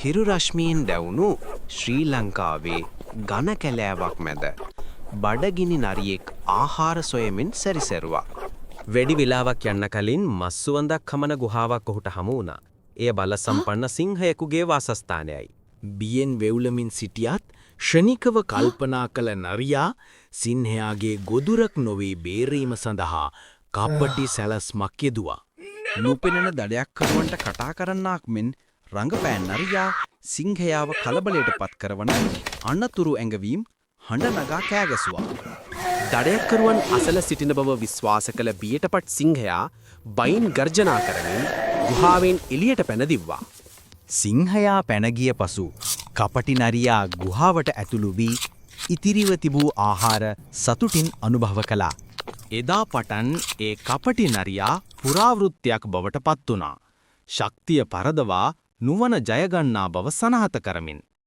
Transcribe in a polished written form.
හිරු රශ්මියෙන් දැවුණු ශ්‍රී ලංකාවේ ඝන කැලෑවක් මැද බඩගිනි නරියෙක් ආහාර සොයමින් සැරිසරුවා. වැඩි වෙලාවක් යන්න කලින් මස් සුවඳක් හමන ගුහාවක් ඔහුට හමු වුණා. එය බල සම්පන්න සිංහයෙකුගේ වාසස්ථානයයි. බියෙන් වෙවුලමින් සිටියත් ෂණිකව කල්පනා කළ නරියා සිංහයාගේ ගොදුරක් නොවේ බේරීම සඳහා කප්පටි සැලස්මක් යෙදුවා. නොපෙනෙන දඩයක්කරුවන්ට කටා කරන්නාක් මෙන් රංගපෑන් නරියා සිංහයාව කලබලයට පත් කරවන අනතුරු ඇඟවීම් හඬ නගා කෑගැසුවා. දඩයක්කරුවන් අසල සිටින බව විශ්වාස කළ බියටපත් සිංහයා බයින් ගර්ජනා කරමින් ගුහාවෙන් එළියට පැනදිව්වා. සිංහයා පැනගිය පසු කපටි නරියා ගුහාවට ඇතුළු වී ඉතිරිව තිබූ ආහාර සතුටින් අනුභව කළා. එදා පටන් ඒ කපටි නරියා පුරාවෘත්තයක් බවට පත් වුණා. ශක්තිය පරදවා නුවණ ජයගන්නා බව සනාථ කරමින්.